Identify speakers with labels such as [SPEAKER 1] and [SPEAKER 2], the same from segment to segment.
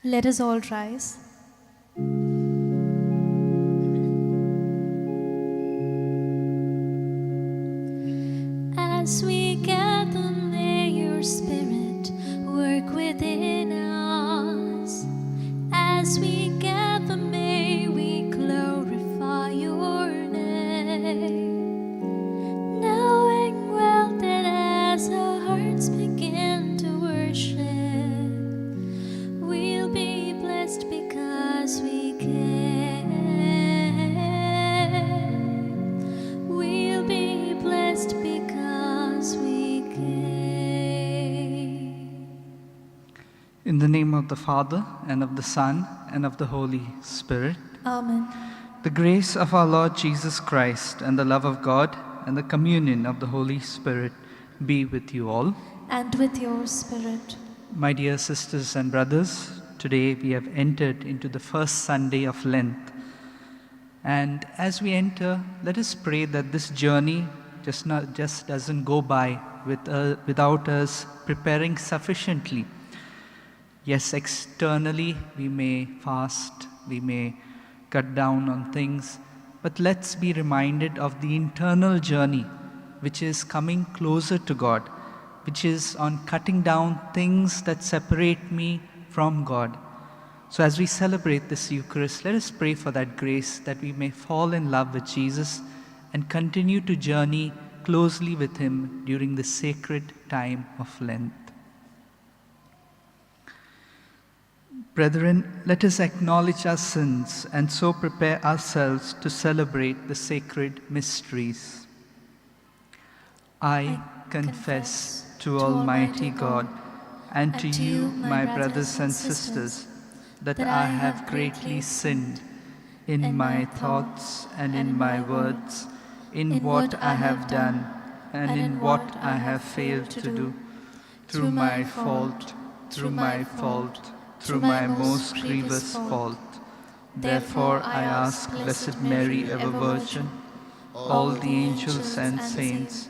[SPEAKER 1] Let us all rise. As we gather, may your Spirit work within us. As we gather, may we glorify your name. Knowing well that as our hearts begin to worship, we'll be blessed because we can. We'll be blessed because we can.
[SPEAKER 2] In the name of the Father, and of the Son, and of the Holy Spirit.
[SPEAKER 1] Amen.
[SPEAKER 2] The grace of our Lord Jesus Christ, and the love of God, and the communion of the Holy Spirit be with you all.
[SPEAKER 1] And with your spirit.
[SPEAKER 2] My dear sisters and brothers, today we have entered into the first Sunday of Lent. And as we enter, let us pray that this journey just doesn't go by without us preparing sufficiently. Yes, externally we may fast, we may cut down on things, but let's be reminded of the internal journey, which is coming closer to God, which is on cutting down things that separate me from God. So as we celebrate this Eucharist, let us pray for that grace that we may fall in love with Jesus and continue to journey closely with Him during the sacred time of Lent. Brethren, let us acknowledge our sins and so prepare ourselves to celebrate the sacred mysteries. I confess to Almighty God and to you, my brothers and sisters, that I have greatly sinned in my thoughts and in my words, in what I have done and in what I have failed to do, through my fault, through my most grievous fault. Therefore I ask Blessed Mary, ever Virgin, all the angels and saints,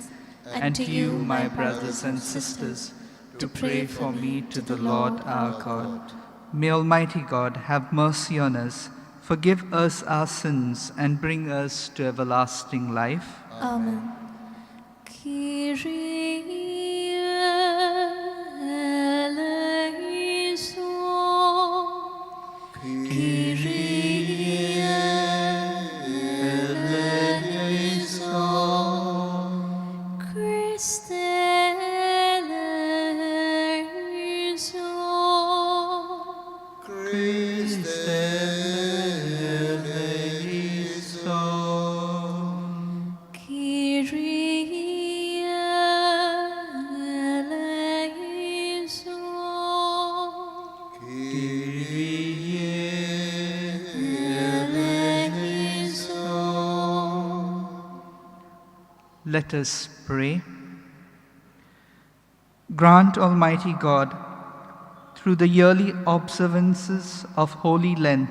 [SPEAKER 2] and to you, my brothers and sisters, to pray for me to the Lord our God. May Almighty God have mercy on us, forgive us our sins, and bring us to everlasting life.
[SPEAKER 1] Amen. Kyrie eleison. Kyrie eleison. Christe eleison.
[SPEAKER 2] Christe eleison.
[SPEAKER 1] Kyrie eleison.
[SPEAKER 2] Kyrie
[SPEAKER 1] eleison.
[SPEAKER 2] Let us pray. Grant, Almighty God, through the yearly observances of Holy Lent,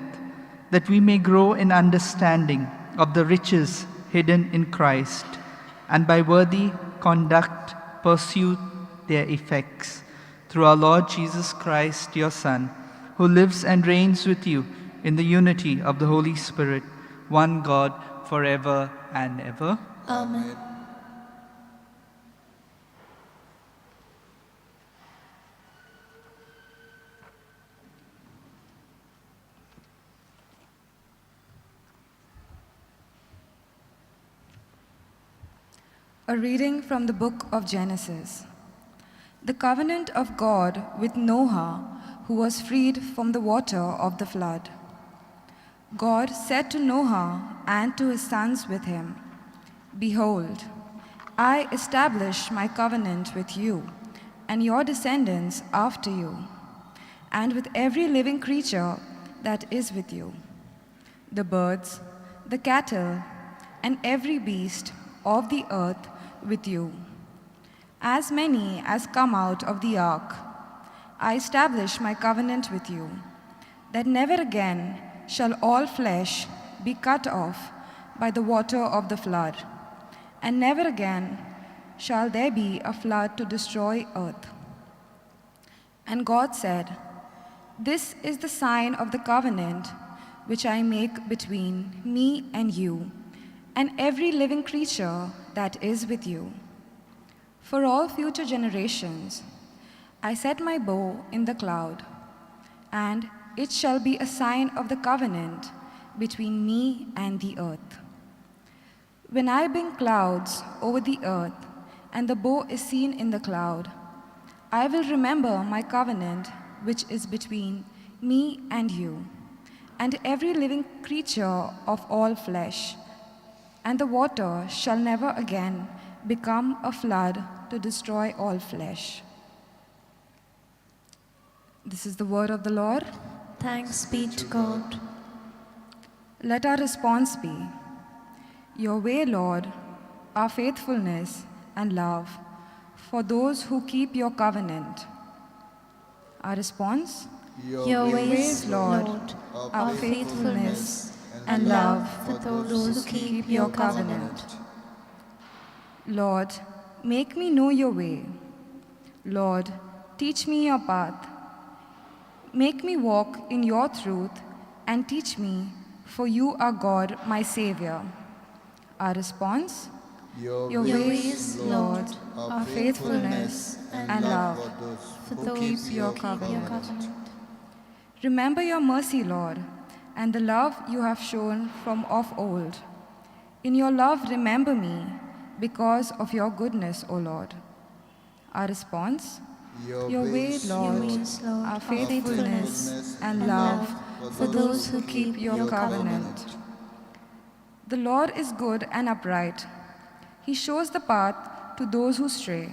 [SPEAKER 2] that we may grow in understanding of the riches hidden in Christ, and by worthy conduct pursue their effects. Through our Lord Jesus Christ, your Son, who lives and reigns with you in the unity of the Holy Spirit, one God, forever and ever.
[SPEAKER 1] Amen.
[SPEAKER 3] A reading from the book of Genesis. The covenant of God with Noah, who was freed from the water of the flood. God said to Noah and to his sons with him, Behold, I establish my covenant with you and your descendants after you, and with every living creature that is with you, the birds, the cattle, and every beast of the earth with you. As many as come out of the ark, I establish my covenant with you, that never again shall all flesh be cut off by the water of the flood, and never again shall there be a flood to destroy earth. And God said, This is the sign of the covenant which I make between me and you, and every living creature that is with you. For all future generations, I set my bow in the cloud, and it shall be a sign of the covenant between me and the earth. When I bring clouds over the earth, and the bow is seen in the cloud, I will remember my covenant which is between me and you, and every living creature of all flesh, and the water shall never again become a flood to destroy all flesh. This is the word of the Lord.
[SPEAKER 1] Thanks be to God.
[SPEAKER 3] Let our response be, Your way, Lord, our faithfulness and love for those who keep your covenant. Our response,
[SPEAKER 1] Your ways, Lord,
[SPEAKER 3] our faithfulness and love
[SPEAKER 1] for those who keep your covenant.
[SPEAKER 3] Lord, make me know your way. Lord, teach me your path. Make me walk in your truth and teach me, for you are God, my Savior. Our response, Your ways, Lord, our faithfulness and love
[SPEAKER 1] For
[SPEAKER 3] who
[SPEAKER 1] those
[SPEAKER 3] keep
[SPEAKER 1] who
[SPEAKER 3] your
[SPEAKER 1] keep your
[SPEAKER 3] covenant.
[SPEAKER 1] covenant.
[SPEAKER 3] Remember your mercy, Lord, and the love you have shown from of old. In your love, remember me because of your goodness, O Lord. Our response, Your way, Lord,
[SPEAKER 1] Lord,
[SPEAKER 3] our faithfulness and love for those who keep your covenant. The Lord is good and upright. He shows the path to those who stray.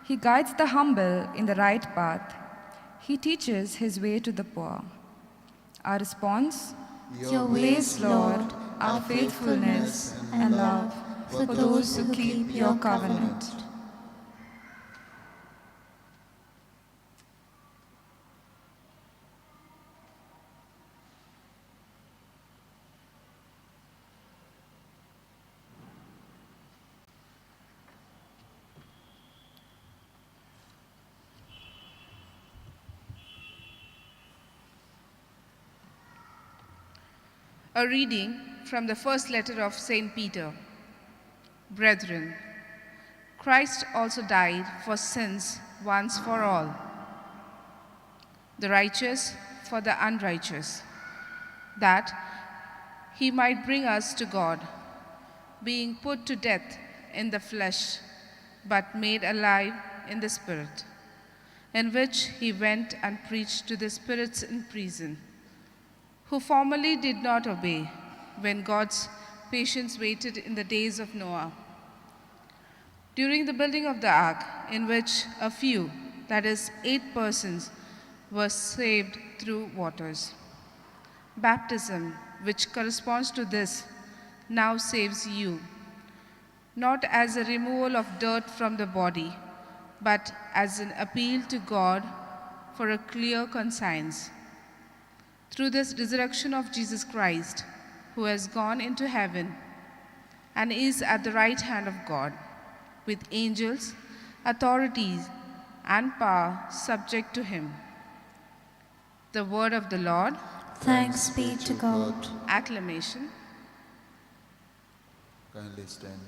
[SPEAKER 3] He guides the humble in the right path. He teaches his way to the poor. Our response,
[SPEAKER 1] Your ways, Lord,
[SPEAKER 3] our faithfulness and love for those who keep your covenant.
[SPEAKER 4] A reading from the first letter of St. Peter. Brethren, Christ also died for sins once for all, the righteous for the unrighteous, that he might bring us to God, being put to death in the flesh, but made alive in the Spirit, in which he went and preached to the spirits in prison, who formerly did not obey, when God's patience waited in the days of Noah, during the building of the ark, in which a few, that is, 8 persons, were saved through waters. Baptism, which corresponds to this, now saves you, not as a removal of dirt from the body, but as an appeal to God for a clear conscience. Through this resurrection of Jesus Christ, who has gone into heaven and is at the right hand of God, with angels, authorities, and power subject to him. The word of the Lord.
[SPEAKER 1] Thanks be to God.
[SPEAKER 4] Acclamation.
[SPEAKER 5] Kindly stand.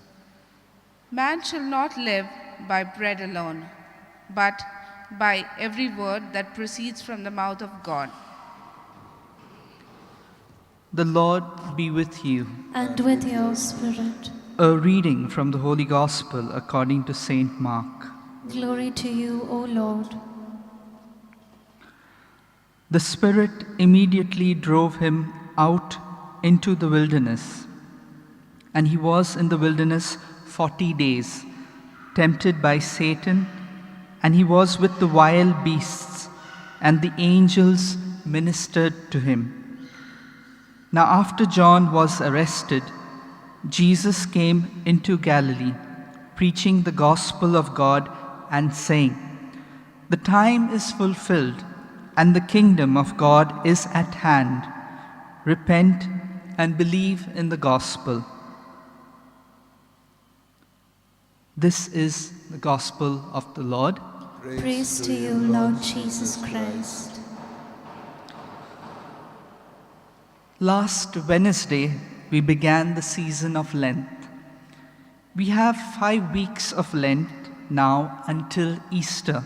[SPEAKER 4] Man shall not live by bread alone, but by every word that proceeds from the mouth of God.
[SPEAKER 2] The Lord be with you.
[SPEAKER 1] And with your spirit.
[SPEAKER 2] A reading from the Holy Gospel according to Saint Mark.
[SPEAKER 1] Glory to you, O Lord.
[SPEAKER 2] The Spirit immediately drove him out into the wilderness, and he was in the wilderness 40 days, tempted by Satan, and he was with the wild beasts, and the angels ministered to him. Now after John was arrested, Jesus came into Galilee, preaching the gospel of God and saying, "The time is fulfilled, and the kingdom of God is at hand. Repent and believe in the gospel." This is the gospel of the Lord.
[SPEAKER 1] Praise to you, Lord Jesus Christ.
[SPEAKER 2] Last Wednesday, we began the season of Lent. We have 5 weeks of Lent now until Easter.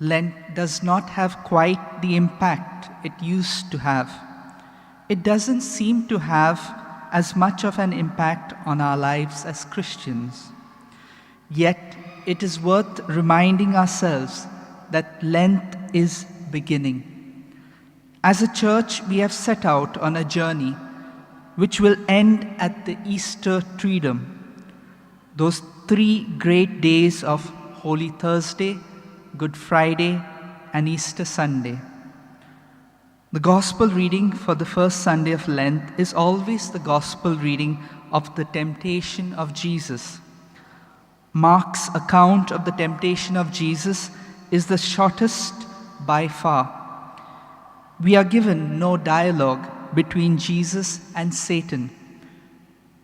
[SPEAKER 2] Lent does not have quite the impact it used to have. It doesn't seem to have as much of an impact on our lives as Christians. Yet, it is worth reminding ourselves that Lent is beginning. As a church, we have set out on a journey which will end at the Easter Triduum, those 3 great days of Holy Thursday, Good Friday, and Easter Sunday. The Gospel reading for the first Sunday of Lent is always the Gospel reading of the temptation of Jesus. Mark's account of the temptation of Jesus is the shortest by far. We are given no dialogue between Jesus and Satan.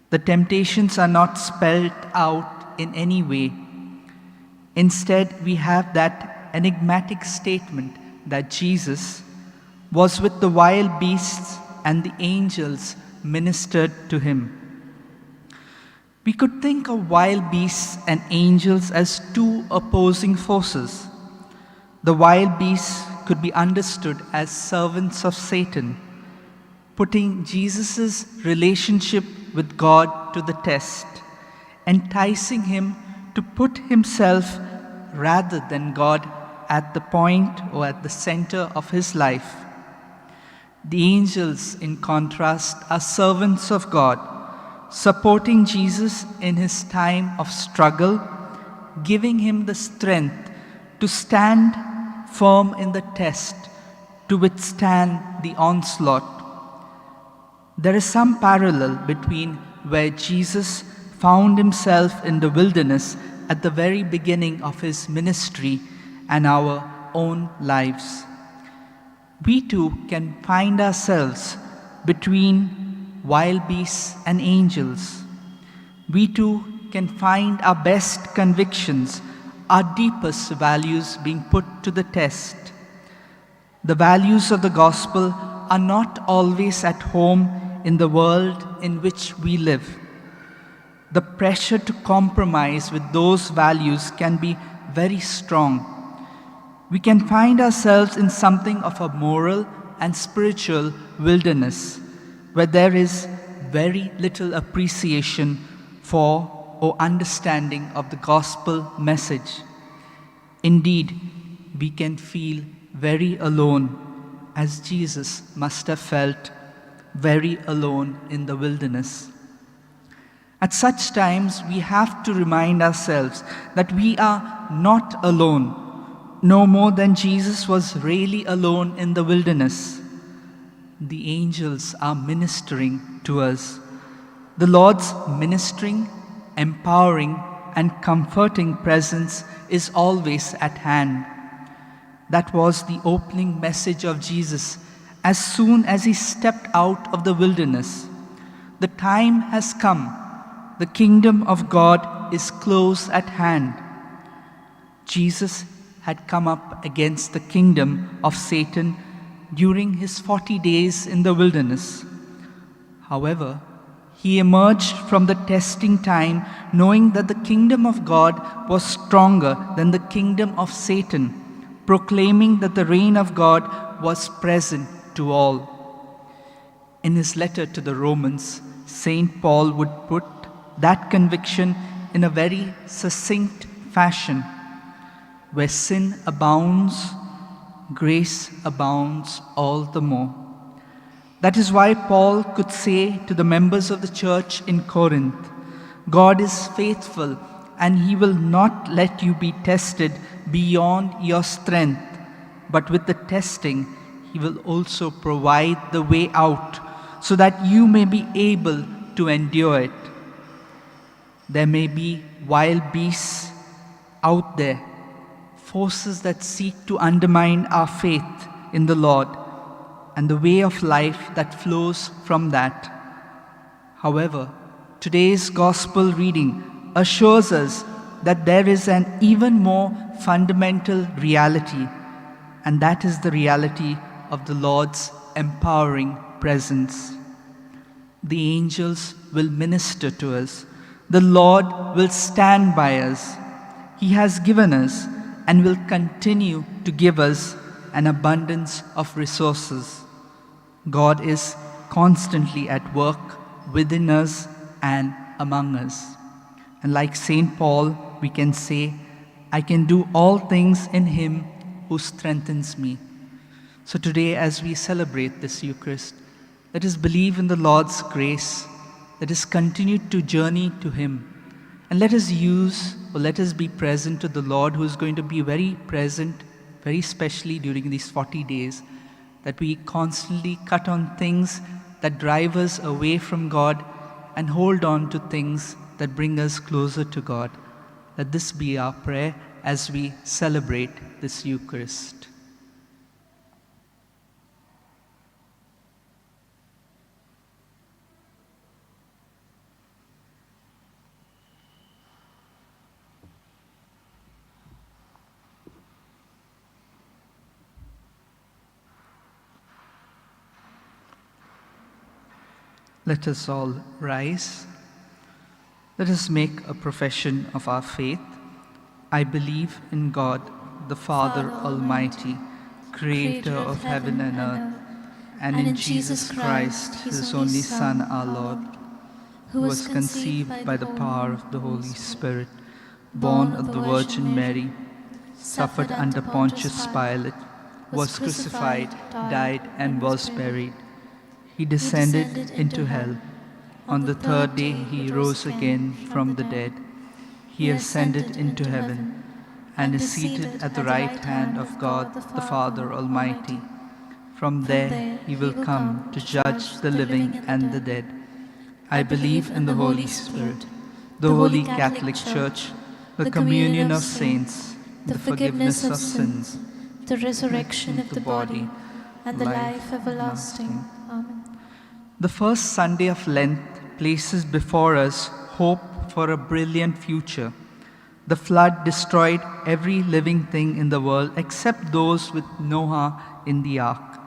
[SPEAKER 2] The temptations are not spelled out in any way. Instead, we have that enigmatic statement that Jesus was with the wild beasts and the angels ministered to him. We could think of wild beasts and angels as 2 opposing forces. The wild beasts could be understood as servants of Satan, putting Jesus' relationship with God to the test, enticing him to put himself rather than God at the point or at the center of his life. The angels, in contrast, are servants of God, supporting Jesus in his time of struggle, giving him the strength to stand firm in the test, to withstand the onslaught. There is some parallel between where Jesus found himself in the wilderness at the very beginning of his ministry and our own lives. We too can find ourselves between wild beasts and angels. We too can find our best convictions, our deepest values being put to the test. The values of the gospel are not always at home in the world in which we live. The pressure to compromise with those values can be very strong. We can find ourselves in something of a moral and spiritual wilderness, where there is very little appreciation for or understanding of the gospel message. Indeed, we can feel very alone, as Jesus must have felt very alone in the wilderness. At such times, we have to remind ourselves that we are not alone, no more than Jesus was really alone in the wilderness. The angels are ministering to us. The Lord's ministering, empowering, and comforting presence is always at hand. That was the opening message of Jesus as soon as he stepped out of the wilderness. The time has come. The kingdom of God is close at hand. Jesus had come up against the kingdom of Satan during his 40 days in the wilderness. However, he emerged from the testing time knowing that the kingdom of God was stronger than the kingdom of Satan, proclaiming that the reign of God was present to all. In his letter to the Romans, St. Paul would put that conviction in a very succinct fashion. Where sin abounds, grace abounds all the more. That is why Paul could say to the members of the church in Corinth, God is faithful and he will not let you be tested beyond your strength, but with the testing he will also provide the way out so that you may be able to endure it. There may be wild beasts out there, forces that seek to undermine our faith in the Lord and the way of life that flows from that. However, today's gospel reading assures us that there is an even more fundamental reality, and that is the reality of the Lord's empowering presence. The angels will minister to us. The Lord will stand by us. He has given us and will continue to give us an abundance of resources. God is constantly at work within us and among us. And like St. Paul, we can say, I can do all things in him who strengthens me. So today, as we celebrate this Eucharist, let us believe in the Lord's grace. Let us continue to journey to him. And let us be present to the Lord, who is going to be very present, very specially during these 40 days, that we constantly cut on things that drive us away from God and hold on to things that bring us closer to God. Let this be our prayer as we celebrate this Eucharist. Let us all rise. Let us make a profession of our faith. I believe in God, the Father Almighty, creator of heaven and earth, and in Jesus Christ, his only Son, our Lord, who was conceived by the power of the Holy Spirit, born of the Virgin Mary, suffered under Pontius Pilate, was crucified, died, and was buried. He descended into hell. On the third day he rose again from the dead. He ascended into heaven and is seated at the right hand of God the Father Almighty. From there he will come to judge the living and the dead. I believe in the Holy Spirit, the Holy Catholic Church, the communion of saints, the forgiveness of sins, the resurrection of the body, and the life everlasting. Amen. The first Sunday of Lent places before us hope for a brilliant future. The flood destroyed every living thing in the world except those with Noah in the ark.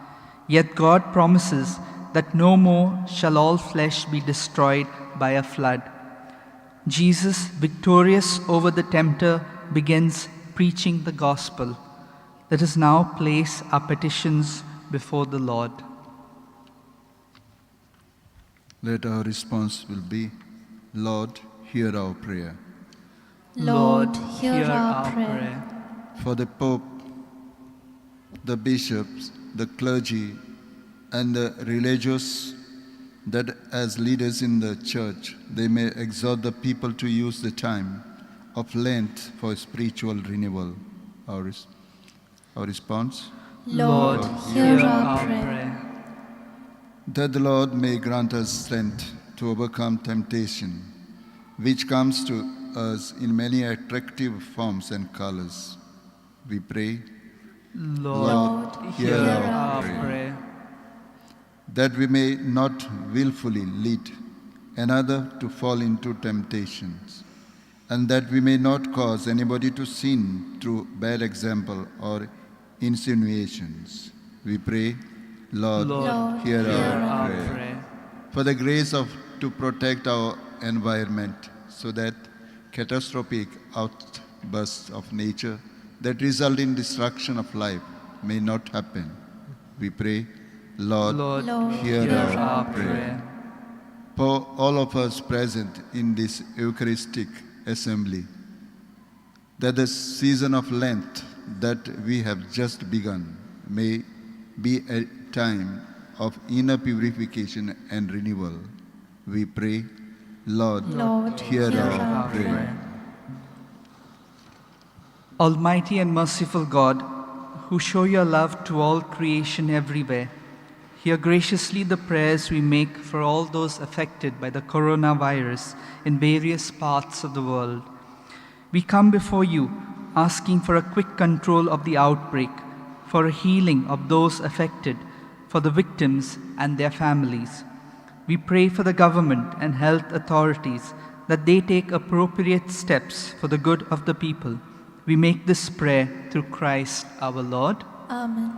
[SPEAKER 2] Yet God promises that no more shall all flesh be destroyed by a flood. Jesus, victorious over the tempter, begins preaching the gospel. Let us now place our petitions before the Lord.
[SPEAKER 5] Let our response will be, Lord, hear our prayer.
[SPEAKER 1] Lord, hear our prayer.
[SPEAKER 5] For the Pope, the bishops, the clergy, and the religious, that as leaders in the church, they may exhort the people to use the time of Lent for spiritual renewal. Our response?
[SPEAKER 1] Lord, hear our prayer.
[SPEAKER 5] That the Lord may grant us strength to overcome temptation, which comes to us in many attractive forms and colors. We pray,
[SPEAKER 2] Lord, hear our prayer.
[SPEAKER 5] That we may not willfully lead another to fall into temptations, and that we may not cause anybody to sin through bad example or insinuations. We pray, Lord, hear our prayer. For the grace to protect our environment, so that catastrophic outbursts of nature that result in destruction of life may not happen. We pray, Lord, hear our prayer. For all of us present in this Eucharistic assembly, that the season of Lent that we have just begun may be a time of inner purification and renewal. We pray, Lord, hear our prayer.
[SPEAKER 2] Almighty and merciful God, who show your love to all creation everywhere, hear graciously the prayers we make for all those affected by the coronavirus in various parts of the world. We come before you asking for a quick control of the outbreak, for a healing of those affected, for the victims and their families. We pray for the government and health authorities that they take appropriate steps for the good of the people. We make this prayer through Christ our Lord.
[SPEAKER 1] Amen.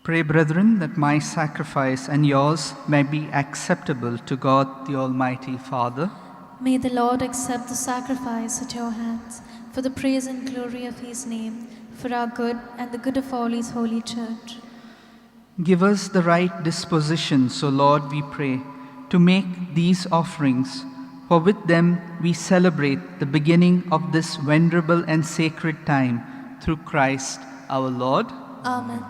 [SPEAKER 2] Pray, brethren, that my sacrifice and yours may be acceptable to God the Almighty Father.
[SPEAKER 1] May the Lord accept the sacrifice at your hands for the praise and glory of his name, for our good and the good of all his holy church.
[SPEAKER 2] Give us the right disposition, so Lord, we pray, to make these offerings, for with them we celebrate the beginning of this venerable and sacred time through Christ our Lord.
[SPEAKER 1] Amen.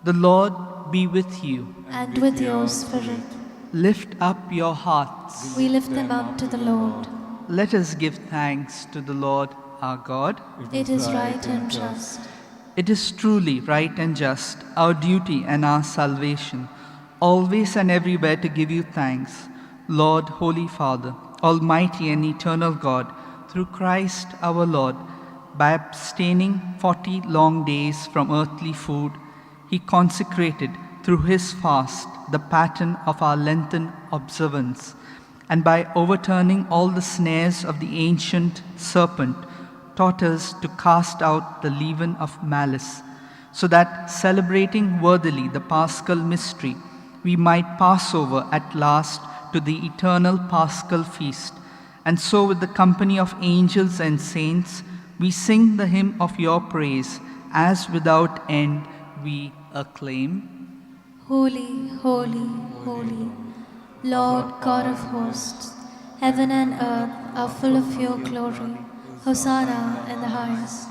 [SPEAKER 2] The Lord be with you.
[SPEAKER 1] And with your spirit,
[SPEAKER 2] Lift up your hearts.
[SPEAKER 1] we lift them up to the Lord.
[SPEAKER 2] Let us give thanks to the Lord our God.
[SPEAKER 1] It is right and just.
[SPEAKER 2] It is truly right and just, our duty and our salvation, always and everywhere to give you thanks, Lord, Holy Father, Almighty and eternal God, through Christ our Lord. By abstaining 40 long days from earthly food, he consecrated through his fast the pattern of our Lenten observance, and by overturning all the snares of the ancient serpent, taught us to cast out the leaven of malice, so that, celebrating worthily the Paschal mystery, we might pass over at last to the eternal Paschal feast, and so with the company of angels and saints, we sing the hymn of your praise, as without end we acclaim.
[SPEAKER 1] Holy, holy, holy, Lord God of hosts, heaven and earth are full of your glory. Hosanna in the highest.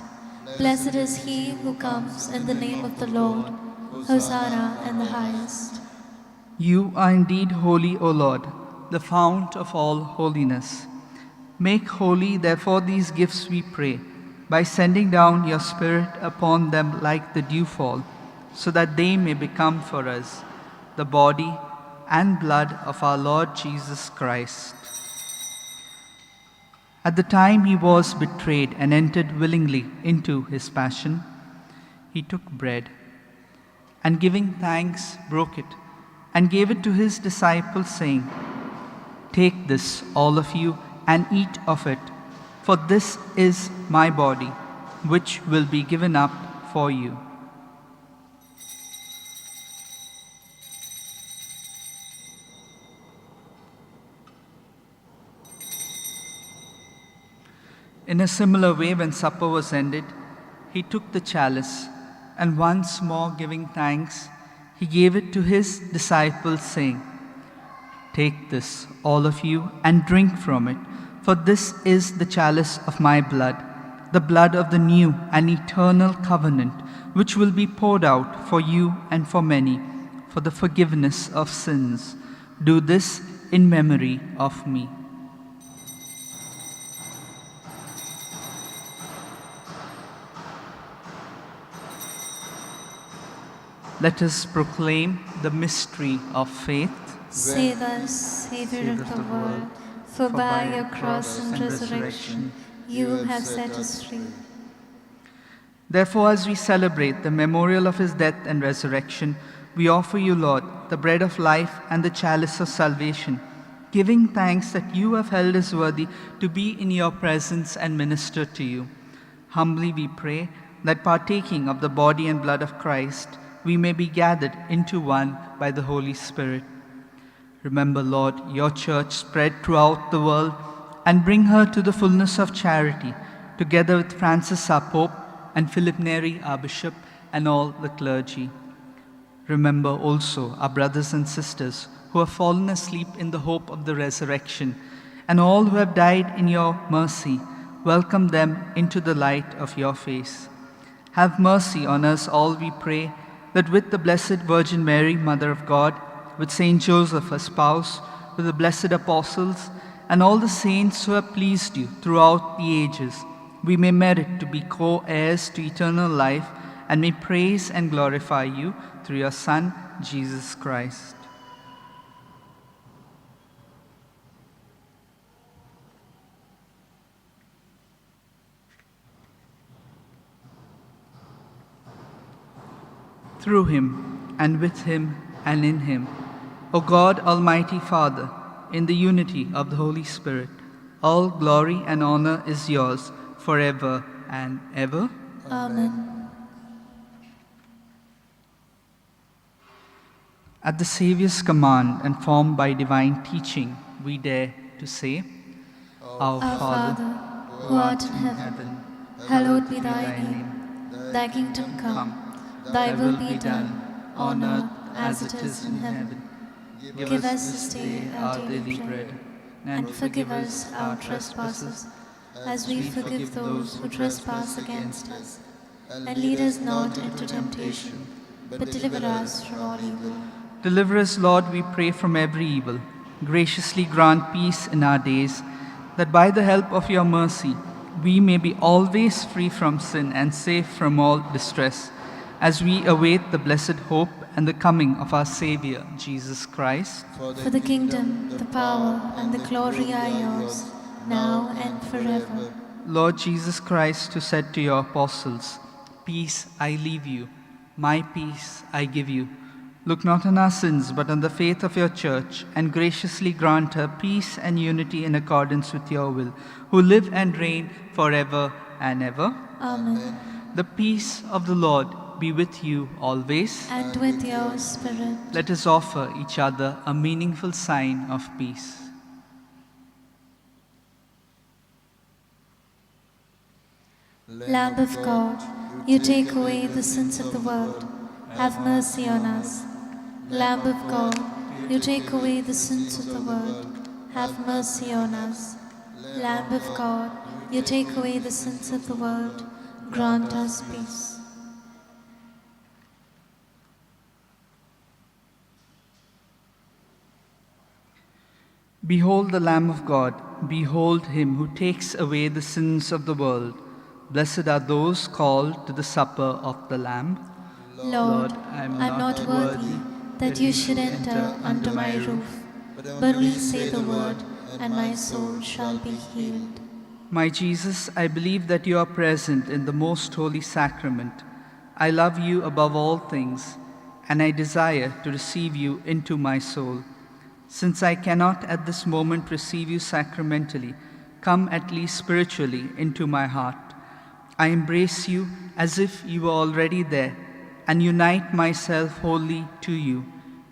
[SPEAKER 1] Blessed is he who comes in the name of the Lord. Hosanna in the highest.
[SPEAKER 2] You are indeed holy, O Lord, the fount of all holiness. Make holy, therefore, these gifts, we pray, by sending down your Spirit upon them like the dewfall, so that they may become for us the body and blood of our Lord Jesus Christ. At the time he was betrayed and entered willingly into his passion, he took bread, and giving thanks, broke it, and gave it to his disciples, saying, "Take this, all of you, and eat of it, for this is my body, which will be given up for you." In a similar way, when supper was ended, he took the chalice, and once more giving thanks, he gave it to his disciples, saying, "Take this, all of you, and drink from it, for this is the chalice of my blood, the blood of the new and eternal covenant, which will be poured out for you and for many, for the forgiveness of sins. Do this in memory of me." Let us proclaim the mystery of faith.
[SPEAKER 1] Save us, Savior of the world, for by your cross and resurrection you have set us free.
[SPEAKER 2] Therefore, as we celebrate the memorial of his death and resurrection, we offer you, Lord, the bread of life and the chalice of salvation, giving thanks that you have held us worthy to be in your presence and minister to you. Humbly we pray that, partaking of the body and blood of Christ, we may be gathered into one by the Holy Spirit. Remember, Lord, your church spread throughout the world, and bring her to the fullness of charity, together with Francis our Pope and Philip Neri our Bishop and all the clergy. Remember also our brothers and sisters who have fallen asleep in the hope of the resurrection, and all who have died in your mercy. Welcome them into the light of your face. Have mercy on us all, we pray, that with the Blessed Virgin Mary, Mother of God, with Saint Joseph, her spouse, with the blessed apostles, and all the saints who have pleased you throughout the ages, we may merit to be co-heirs to eternal life, and may praise and glorify you through your Son, Jesus Christ. Through him, and with him, and in him, O God, Almighty Father, in the unity of the Holy Spirit, all glory and honor is yours forever and ever.
[SPEAKER 1] Amen.
[SPEAKER 2] At the Saviour's command and formed by divine teaching, we dare to say, Our
[SPEAKER 1] Our
[SPEAKER 2] Father,
[SPEAKER 1] Father, who art in heaven, hallowed be thy name. Thy kingdom come, thy will be done, on earth as it is in heaven. Give us this day our daily bread, and forgive us our trespasses, as we forgive those who trespass against us. And lead us not into temptation, but deliver us from all evil.
[SPEAKER 2] Deliver us, Lord, we pray, from every evil. Graciously grant peace in our days, that by the help of your mercy we may be always free from sin and safe from all distress, as we await the blessed hope and the coming of our Savior, Jesus Christ.
[SPEAKER 1] For the kingdom, the power, and the glory are yours, now and forever.
[SPEAKER 2] Lord Jesus Christ, who said to your apostles, Peace I leave you, my peace I give you. Look not on our sins, but on the faith of your church, and graciously grant her peace and unity in accordance with your will, who live and reign forever and ever.
[SPEAKER 1] Amen.
[SPEAKER 2] The peace of the Lord be with you always.
[SPEAKER 1] And with your spirit.
[SPEAKER 2] Let us offer each other a meaningful sign of peace.
[SPEAKER 1] Lamb of God, you take away the sins of the world. Have mercy on us. Lamb of God, you take away the sins of the world. Have mercy on us. Lamb of God, you take away the sins of the world. Grant us peace.
[SPEAKER 2] Behold the Lamb of God. Behold him who takes away the sins of the world. Blessed are those called to the supper of the Lamb.
[SPEAKER 1] Lord, I am not worthy that you should enter under my roof, but only say the word, and my soul shall be healed.
[SPEAKER 2] My Jesus, I believe that you are present in the most holy sacrament. I love you above all things, and I desire to receive you into my soul. Since I cannot at this moment receive you sacramentally, come at least spiritually into my heart. I embrace you as if you were already there, and unite myself wholly to you.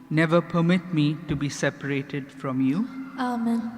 [SPEAKER 2] Never permit me to be separated from you.
[SPEAKER 1] Amen.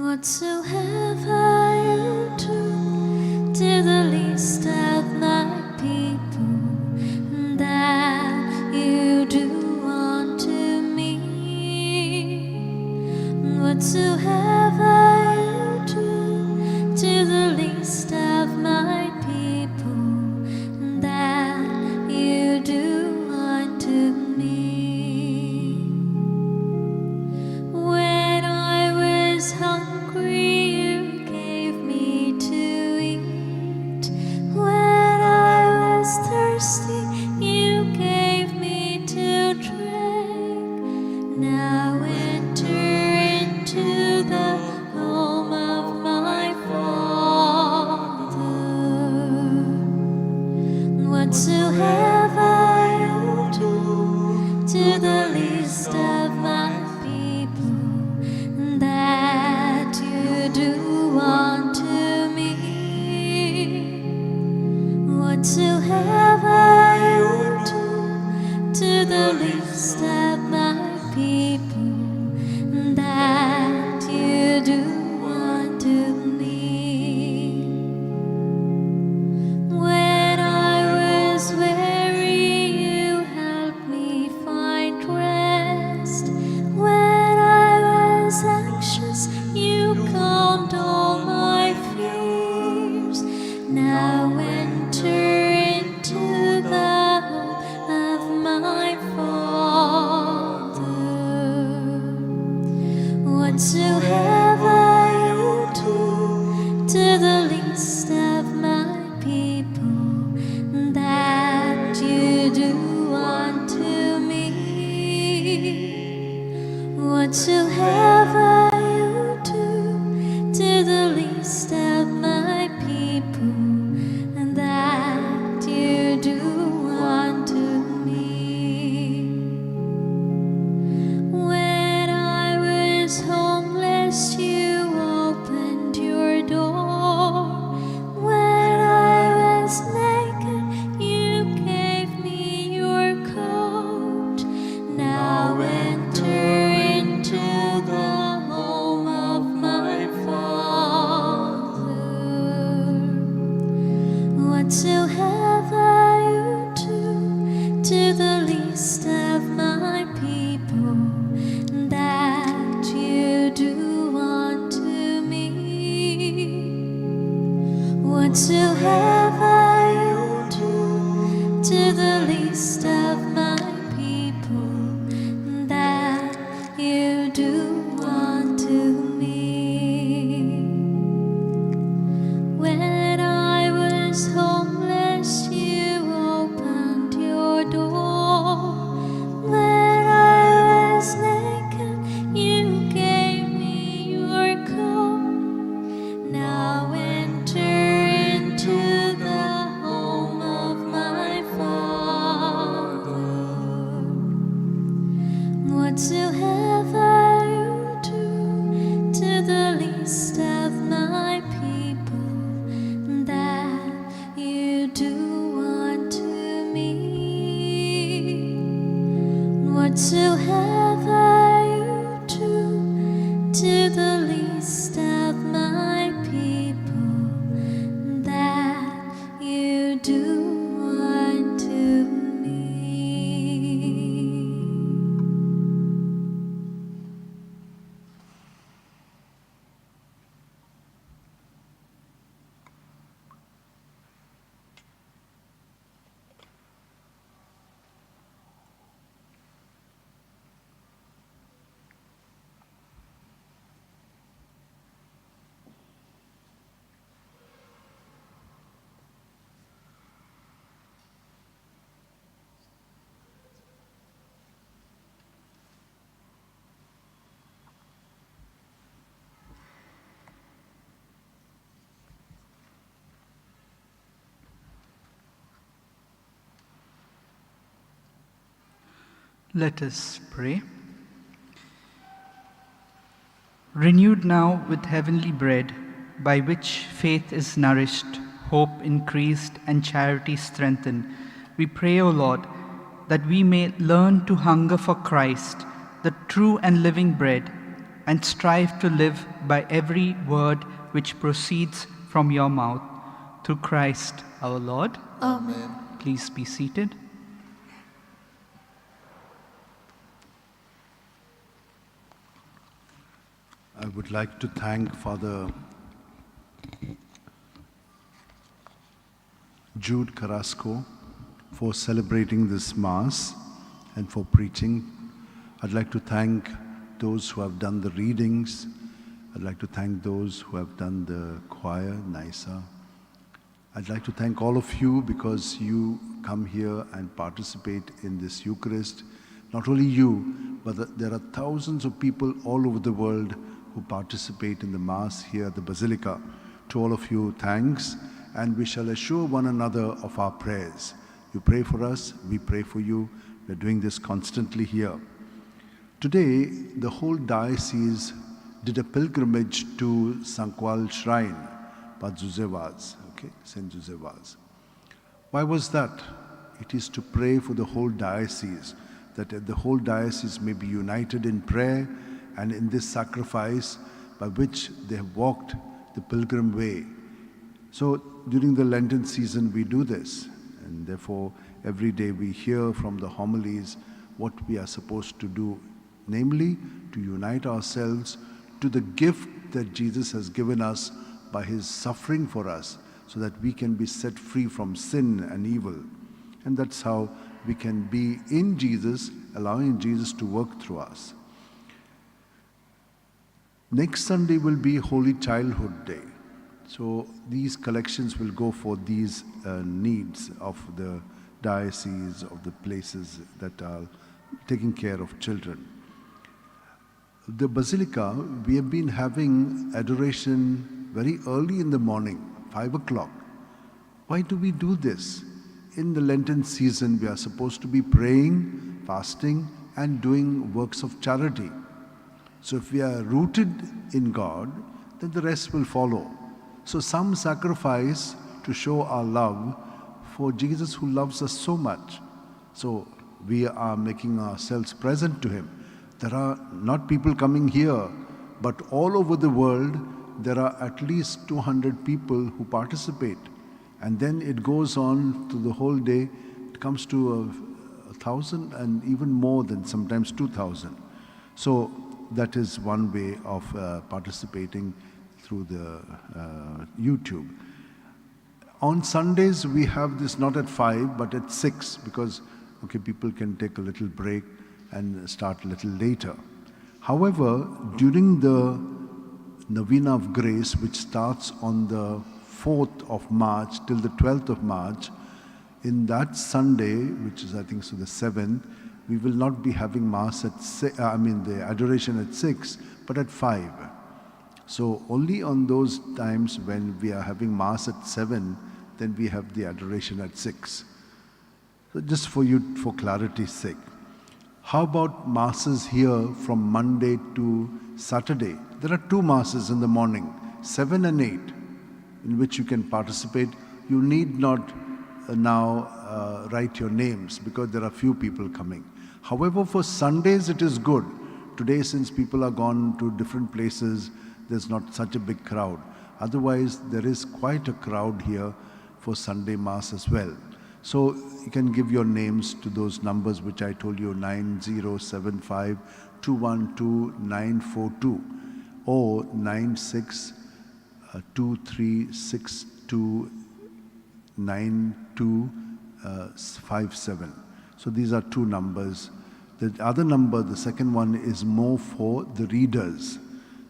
[SPEAKER 1] Whatsoever you do to the least of my people, that you do unto me. Whatsoever you do to the least of my people, that you do unto me. When I was hungry, you gave me to eat. When I was thirsty, you gave me to drink. Now enter into the home of my Father. Whatsoever you do to the least of my people, that you do unto me. Whatsoever you do to the least of my people, that you do unto me. When I was weary, you helped me find rest. When I was anxious, you calmed all my fears. Now enter into the home of my Father. to have I true to the least of my people, that you do unto me.
[SPEAKER 2] Let us pray. Renewed now with heavenly bread, by which faith is nourished, hope increased, and charity strengthened, we pray, O Lord, that we may learn to hunger for Christ, the true and living bread, and strive to live by every word which proceeds from your mouth. Through Christ our Lord.
[SPEAKER 1] Amen.
[SPEAKER 2] Please be seated.
[SPEAKER 6] I would like to thank Father Jude Carrasco for celebrating this Mass and for preaching. I'd like to thank those who have done the readings. I'd like to thank those who have done the choir, Naisa. I'd like to thank all of you because you come here and participate in this Eucharist. Not only you, but there are thousands of people all over the world who participate in the Mass here at the Basilica. To all of you, thanks, and we shall assure one another of our prayers. You pray for us, we pray for you. We're doing this constantly here. Today, the whole diocese did a pilgrimage to Sankwal Shrine, Padzuzevaz, Saint Josevaz. Why was that? It is to pray for the whole diocese, that the whole diocese may be united in prayer and in this sacrifice by which they have walked the pilgrim way. So during the Lenten season we do this, and therefore every day we hear from the homilies what we are supposed to do, namely to unite ourselves to the gift that Jesus has given us by his suffering for us, so that we can be set free from sin and evil. And that's how we can be in Jesus, allowing Jesus to work through us. Next Sunday will be Holy Childhood Day. So these collections will go for these needs of the diocese, of the places that are taking care of children. The Basilica, we have been having adoration very early in the morning, 5 o'clock. Why do we do this? In the Lenten season, we are supposed to be praying, fasting, and doing works of charity. So if we are rooted in God, then the rest will follow. So some sacrifice to show our love for Jesus who loves us so much. So we are making ourselves present to him. There are not people coming here, but all over the world, there are at least 200 people who participate. And then it goes on to the whole day. It comes to 1,000 and even more than sometimes 2,000. So that is one way of participating through the YouTube. On Sundays, we have this not at 5, but at 6, because people can take a little break and start a little later. However, during the Novena of Grace, which starts on the 4th of March till the 12th of March, in that Sunday, which is I think so the 7th, we will not be having Mass at the adoration at 6, but at 5. So only on those times when we are having Mass at 7, then we have the adoration at 6. So just for you, for clarity's sake. How about Masses here from Monday to Saturday? There are 2 Masses in the morning, 7 and 8, in which you can participate. You need not now write your names because there are few people coming. However, for Sundays it is good. Today, since people are gone to different places, there's not such a big crowd. Otherwise, there is quite a crowd here for Sunday Mass as well. So you can give your names to those numbers which I told you, 9075 212 942 or 962362 9257. So these are two numbers. The other number, the second one, is more for the readers.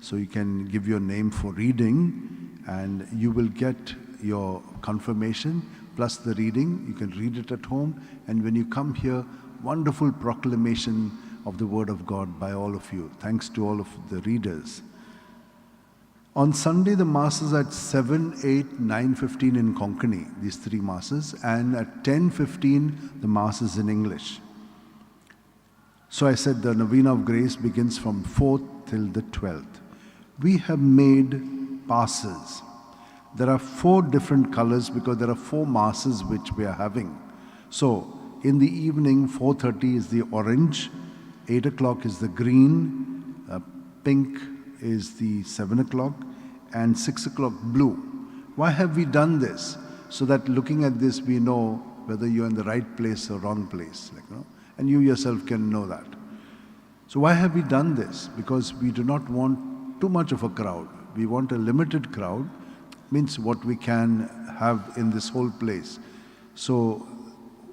[SPEAKER 6] So you can give your name for reading and you will get your confirmation plus the reading. You can read it at home, and when you come here, wonderful proclamation of the Word of God by all of you. Thanks to all of the readers. On Sunday, the Masses at 7, 8, 9:15 in Konkani, these three Masses, and at 10:15, the Masses in English. So I said the Novena of Grace begins from 4th till the 12th. We have made passes. There are 4 different colors because there are 4 Masses which we are having. So in the evening, 4:30 is the orange, 8 o'clock is the green, pink is the 7 o'clock, and 6 o'clock blue. Why have we done this? So that looking at this, we know whether you're in the right place or wrong place. And you yourself can know that. So why have we done this? Because we do not want too much of a crowd. We want a limited crowd, means what we can have in this whole place. So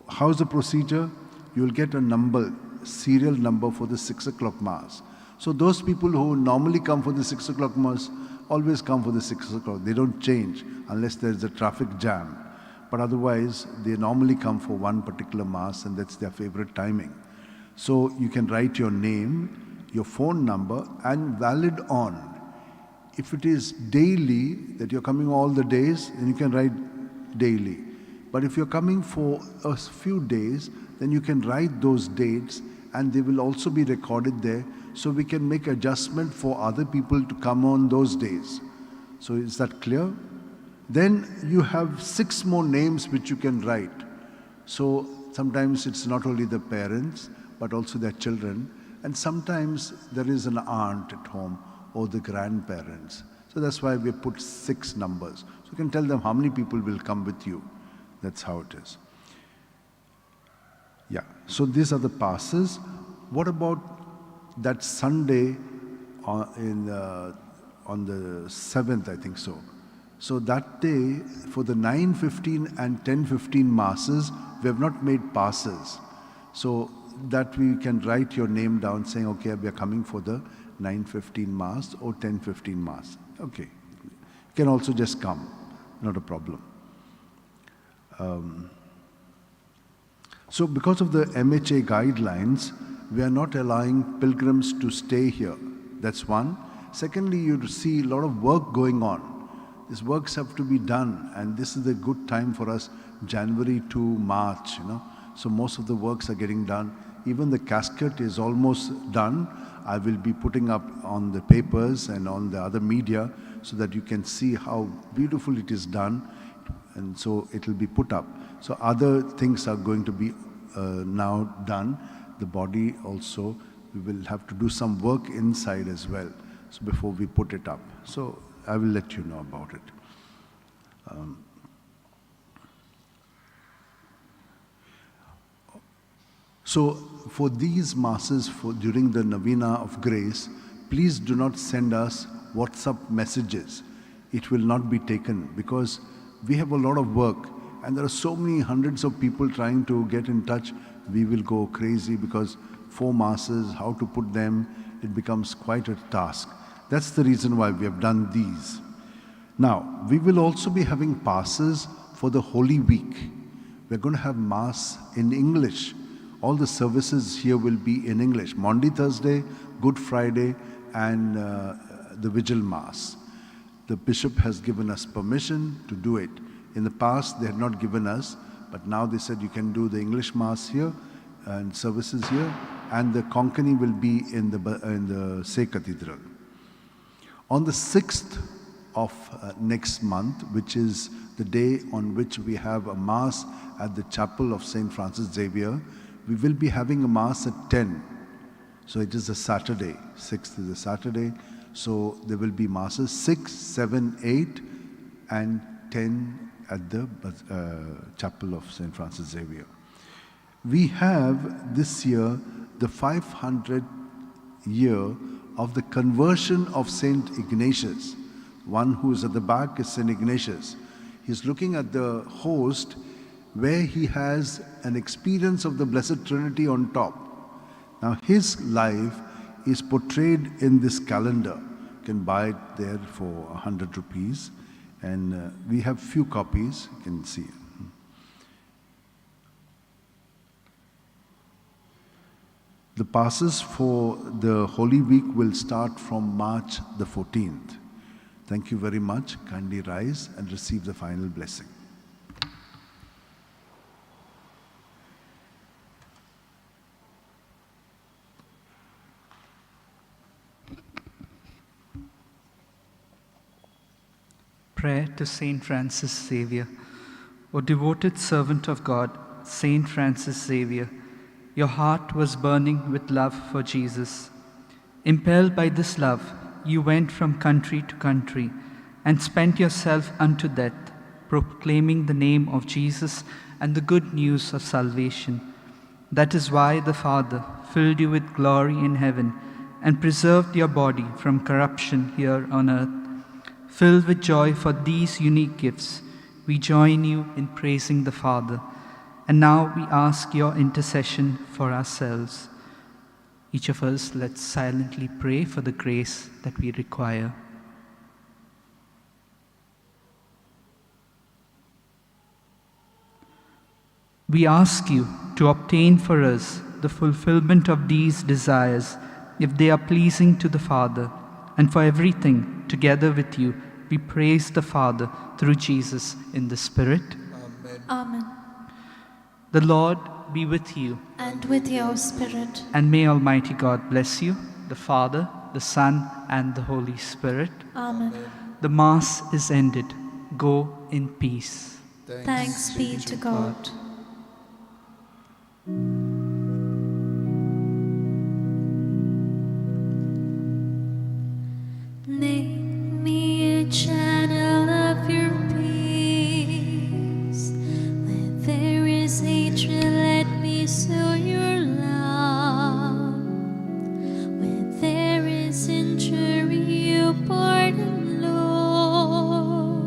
[SPEAKER 6] how's the procedure? You'll get a number, serial number for the 6 o'clock Mass. So those people who normally come for the 6 o'clock Mass always come for the 6 o'clock. They don't change unless there's a traffic jam. But otherwise, they normally come for one particular Mass, and that's their favorite timing. So you can write your name, your phone number, and valid on. If it is daily, that you're coming all the days, then you can write daily. But if you're coming for a few days, then you can write those dates, and they will also be recorded there, so we can make adjustment for other people to come on those days. So is that clear? Then you have 6 more names which you can write. So sometimes it's not only the parents, but also their children. And sometimes there is an aunt at home or the grandparents. So that's why we put 6 numbers. So you can tell them how many people will come with you. That's how it is. Yeah, so these are the passes. What about that Sunday on the 7th, I think so. So that day, for the 9:15 and 10:15 Masses, we have not made passes. So that we can write your name down saying, okay, we are coming for the 9:15 Mass or 10:15 Mass. Okay. You can also just come, not a problem. So because of the MHA guidelines, we are not allowing pilgrims to stay here. That's one. Secondly, you see a lot of work going on. These works have to be done, and this is a good time for us, January to March, So most of the works are getting done. Even the casket is almost done. I will be putting up on the papers and on the other media so that you can see how beautiful it is done, and so it will be put up. So other things are going to be now done. The body also, we will have to do some work inside as well, so before we put it up. So I will let you know about it. So for these Masses, during the Novena of Grace, please do not send us WhatsApp messages. It will not be taken because we have a lot of work and there are so many hundreds of people trying to get in touch. We will go crazy because 4 Masses, how to put them, it becomes quite a task. That's the reason why we have done these. Now, we will also be having passes for the Holy Week. We're going to have Mass in English. All the services here will be in English. Maundy Thursday, Good Friday, and the Vigil Mass. The Bishop has given us permission to do it. In the past, they had not given us, but now they said you can do the English Mass here and services here, and the Konkani will be in the Say Cathedral. On the 6th of next month, which is the day on which we have a Mass at the Chapel of St. Francis Xavier, We will be having a Mass at 10. So it is a Saturday. 6th is a Saturday. So there will be Masses 6, 7, 8 and 10 at the Chapel of St. Francis Xavier. We have this year the 500th year of the conversion of St. Ignatius. One who is at the back is St. Ignatius. He's looking at the host where he has an experience of the Blessed Trinity on top. Now his life is portrayed in this calendar. You can buy it there for 100 rupees. And we have few copies, you can see. The passes for the Holy Week will start from March the 14th. Thank you very much. Kindly rise and receive the final blessing.
[SPEAKER 2] Prayer to Saint Francis Xavier. O devoted servant of God, Saint Francis Xavier, your heart was burning with love for Jesus. Impelled by this love, you went from country to country and spent yourself unto death, proclaiming the name of Jesus and the good news of salvation. That is why the Father filled you with glory in heaven and preserved your body from corruption here on earth. Filled with joy for these unique gifts, we join you in praising the Father. And now we ask your intercession for ourselves. Each of us, let's silently pray for the grace that we require. We ask you to obtain for us the fulfillment of these desires, if they are pleasing to the Father, and for everything, together with you, we praise the Father through Jesus in the Spirit.
[SPEAKER 1] Amen.
[SPEAKER 2] The Lord be with you.
[SPEAKER 1] And with your spirit.
[SPEAKER 2] And may Almighty God bless you, the Father, the Son, and the Holy Spirit.
[SPEAKER 1] Amen.
[SPEAKER 2] The Mass is ended. Go in peace.
[SPEAKER 1] Thanks be to God. Make me a channel of your peace. Where there is hatred, let me sow your love. Where there is injury, you pardon, Lord.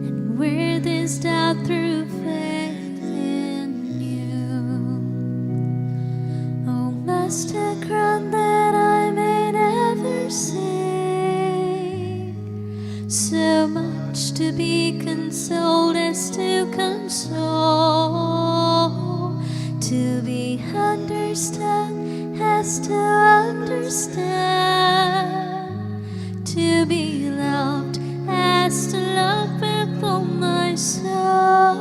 [SPEAKER 1] And where there's doubt, through faith in you. Oh, Master, grant that I may never sin. So much to be consoled as to console, to be understood as to understand, to be loved as to love with all my soul.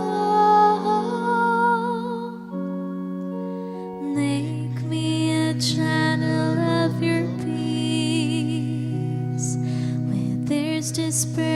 [SPEAKER 1] Make me a channel of your peace. Where there's despair,